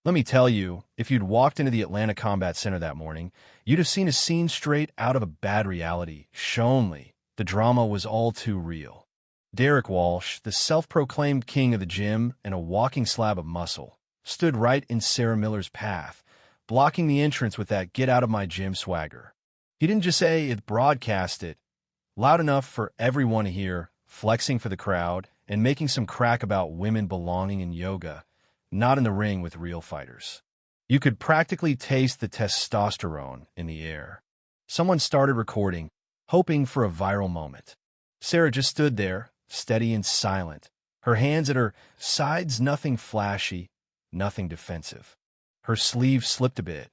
Let me tell you, if you'd walked into the Atlanta Combat Center that morning, you'd have seen a scene straight out of a bad reality. Shonly, the drama was all too real. Derek Walsh, the self-proclaimed king of the gym and a walking slab of muscle, stood right in Sarah Miller's path, blocking the entrance with that get-out-of-my-gym swagger. He didn't just say it, broadcast it, loud enough for everyone to hear, flexing for the crowd and making some crack about women belonging in yoga, not in the ring with real fighters. You could practically taste the testosterone in the air. Someone started recording, hoping for a viral moment. Sarah just stood there, steady and silent, her hands at her sides, nothing flashy, nothing defensive. Her sleeve slipped a bit,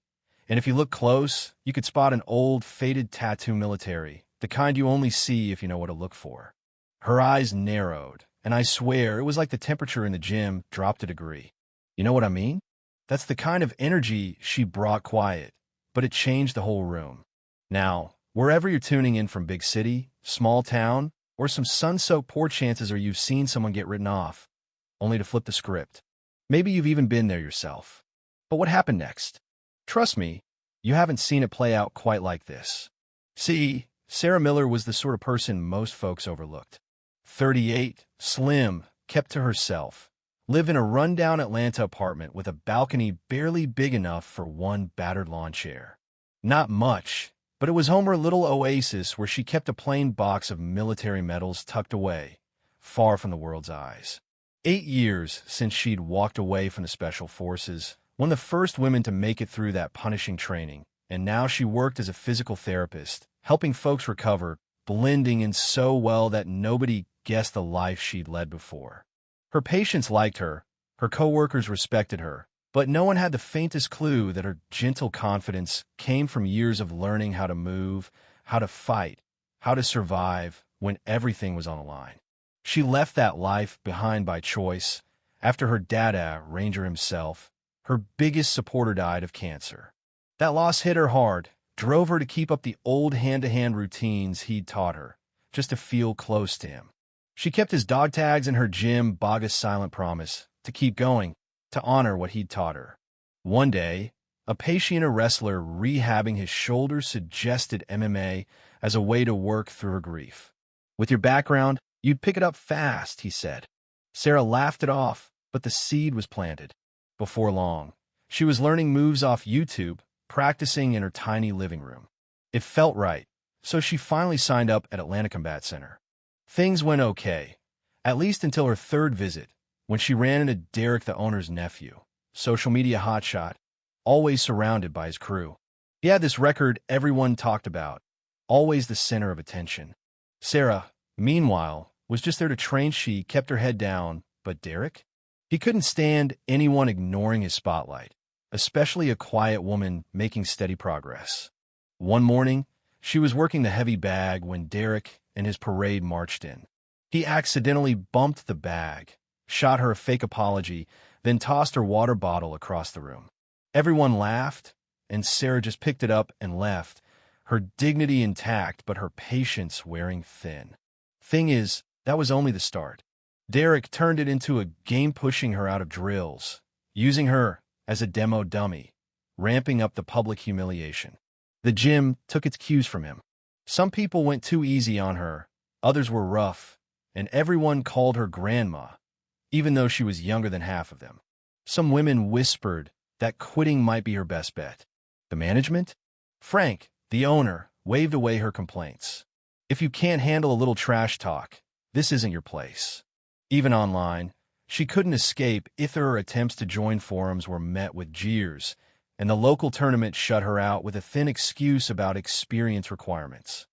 and if you look close, you could spot an old, faded tattoo military, the kind you only see if you know what to look for. Her eyes narrowed, and I swear it was like the temperature in the gym dropped a degree. You know what I mean? That's the kind of energy she brought. Quiet, but it changed the whole room. Now, wherever you're tuning in from, big city, small town, or some sun-soaked port, chances are you've seen someone get written off, only to flip the script. Maybe you've even been there yourself. But what happened next? Trust me, you haven't seen it play out quite like this. See, Sarah Miller was the sort of person most folks overlooked. 38, slim, kept to herself, lived in a rundown Atlanta apartment with a balcony barely big enough for one battered lawn chair. Not much, but it was home, her little oasis where she kept a plain box of military medals tucked away, far from the world's eyes. 8 years since she'd walked away from the Special Forces, one of the first women to make it through that punishing training, and now she worked as a physical therapist, helping folks recover, blending in so well that nobody guessed the life she'd led before. Her patients liked her, her coworkers respected her, but no one had the faintest clue that her gentle confidence came from years of learning how to move, how to fight, how to survive when everything was on the line. She left that life behind by choice after her dada, Ranger himself, her biggest supporter, died of cancer. That loss hit her hard, drove her to keep up the old hand-to-hand routines he'd taught her, just to feel close to him. She kept his dog tags in her gym, Baga's silent promise to keep going, to honor what he'd taught her. One day, a patient, a wrestler rehabbing his shoulder, suggested MMA as a way to work through her grief. With your background, you'd pick it up fast, he said. Sarah laughed it off, but the seed was planted. Before long, she was learning moves off YouTube, practicing in her tiny living room. It felt right, so she finally signed up at Atlanta Combat Center. Things went okay, at least until her third visit, when she ran into Derek, the owner's nephew, social media hotshot, always surrounded by his crew. He had this record everyone talked about, always the center of attention. Sarah, meanwhile, was just there to train. She kept her head down, but Derek? He couldn't stand anyone ignoring his spotlight, especially a quiet woman making steady progress. One morning, she was working the heavy bag when Derek and his parade marched in. He accidentally bumped the bag, shot her a fake apology, then tossed her water bottle across the room. Everyone laughed, and Sarah just picked it up and left, her dignity intact but her patience wearing thin. Thing is, that was only the start. Derek turned it into a game, pushing her out of drills, using her as a demo dummy, ramping up the public humiliation. The gym took its cues from him. Some people went too easy on her, others were rough, and everyone called her grandma, even though she was younger than half of them. Some women whispered that quitting might be her best bet. The management? Frank, the owner, waved away her complaints. If you can't handle a little trash talk, this isn't your place. Even online, she couldn't escape if her attempts to join forums were met with jeers, and the local tournament shut her out with a thin excuse about experience requirements.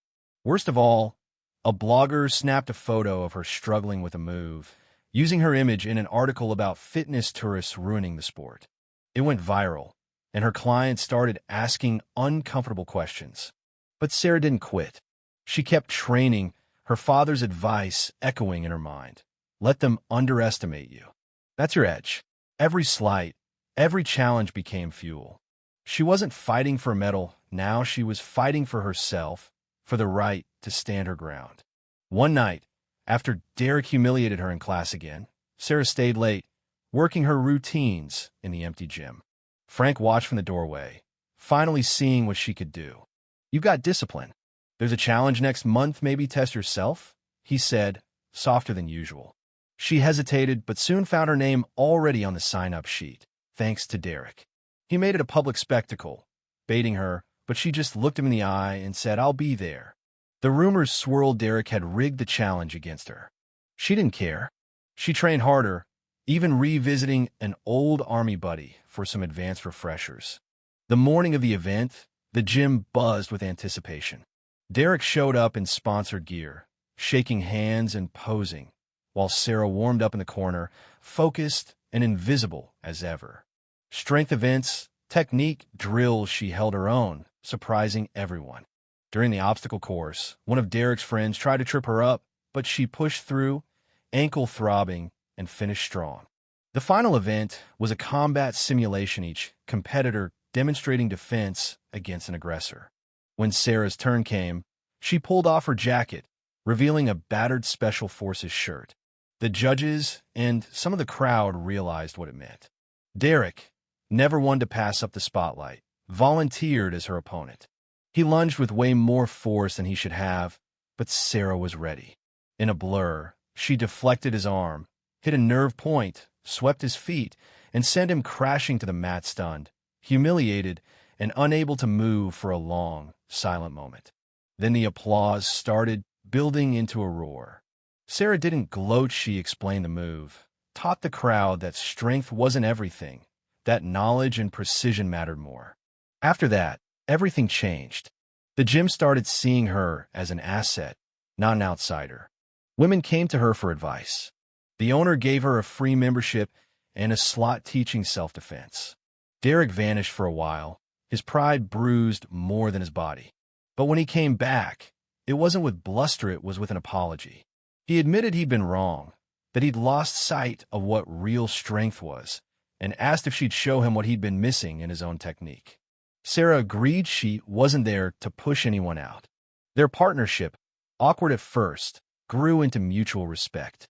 Worst of all, a blogger snapped a photo of her struggling with a move, using her image in an article about fitness tourists ruining the sport. It went viral, and her clients started asking uncomfortable questions. But Sarah didn't quit. She kept training, her father's advice echoing in her mind. Let them underestimate you. That's your edge. Every slight, every challenge became fuel. She wasn't fighting for a medal. Now she was fighting for herself, for the right to stand her ground. One night, after Derek humiliated her in class again, Sarah stayed late, working her routines in the empty gym. Frank watched from the doorway, finally seeing what she could do. "You've got discipline. There's a challenge next month, maybe test yourself," he said, softer than usual. She hesitated, but soon found her name already on the sign-up sheet, thanks to Derek. He made it a public spectacle, baiting her, but she just looked him in the eye and said, "I'll be there." The rumors swirled Derek had rigged the challenge against her. She didn't care. She trained harder, even revisiting an old army buddy for some advanced refreshers. The morning of the event, the gym buzzed with anticipation. Derek showed up in sponsored gear, shaking hands and posing, while Sarah warmed up in the corner, focused and invisible as ever. Strength events, technique, drills, she held her own, surprising everyone. During the obstacle course, one of Derek's friends tried to trip her up, but she pushed through, ankle throbbing, and finished strong. The final event was a combat simulation, each competitor demonstrating defense against an aggressor. When Sarah's turn came, she pulled off her jacket, revealing a battered Special Forces shirt. The judges and some of the crowd realized what it meant. Derek, never one to pass up the spotlight, volunteered as her opponent. He lunged with way more force than he should have, but Sarah was ready. In a blur, she deflected his arm, hit a nerve point, swept his feet, and sent him crashing to the mat, stunned, humiliated, and unable to move for a long, silent moment. Then the applause started, building into a roar. Sarah didn't gloat, she explained the move, taught the crowd that strength wasn't everything, that knowledge and precision mattered more. After that, everything changed. The gym started seeing her as an asset, not an outsider. Women came to her for advice. The owner gave her a free membership and a slot teaching self-defense. Derek vanished for a while, his pride bruised more than his body. But when he came back, it wasn't with bluster, it was with an apology. He admitted he'd been wrong, that he'd lost sight of what real strength was, and asked if she'd show him what he'd been missing in his own technique. Sarah agreed she wasn't there to push anyone out. Their partnership, awkward at first, grew into mutual respect.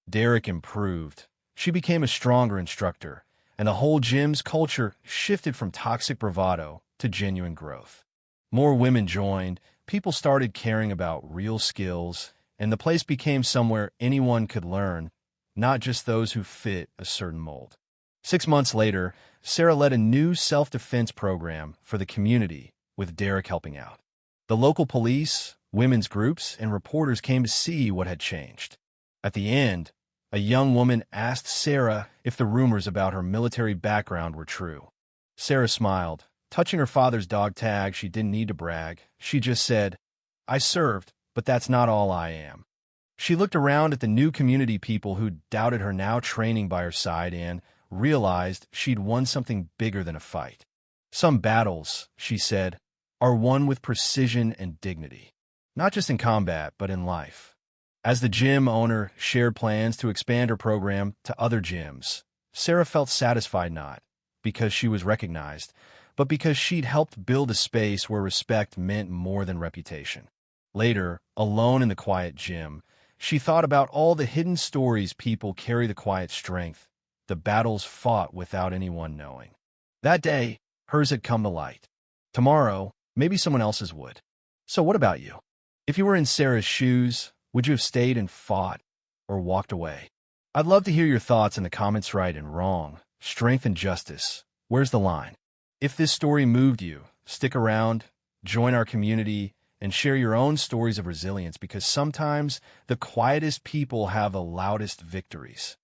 Derek improved. She became a stronger instructor, and the whole gym's culture shifted from toxic bravado to genuine growth. More women joined, people started caring about real skills, and the place became somewhere anyone could learn, not just those who fit a certain mold. 6 months later, Sarah led a new self-defense program for the community, with Derek helping out. The local police, women's groups, and reporters came to see what had changed. At the end, a young woman asked Sarah if the rumors about her military background were true. Sarah smiled, touching her father's dog tag. She didn't need to brag. She just said, "I served, but that's not all I am." She looked around at the new community people who doubted her, now training by her side, and realized she'd won something bigger than a fight. "Some battles," she said, "are won with precision and dignity, not just in combat, but in life." As the gym owner shared plans to expand her program to other gyms, Sarah felt satisfied, not because she was recognized, but because she'd helped build a space where respect meant more than reputation. Later, alone in the quiet gym, she thought about all the hidden stories people carry, the quiet strength, the battles fought without anyone knowing. That day, hers had come to light. Tomorrow, maybe someone else's would. So what about you? If you were in Sarah's shoes, would you have stayed and fought, or walked away? I'd love to hear your thoughts in the comments. Right and wrong, strength and justice. Where's the line? If this story moved you, stick around, join our community, and share your own stories of resilience, because sometimes the quietest people have the loudest victories.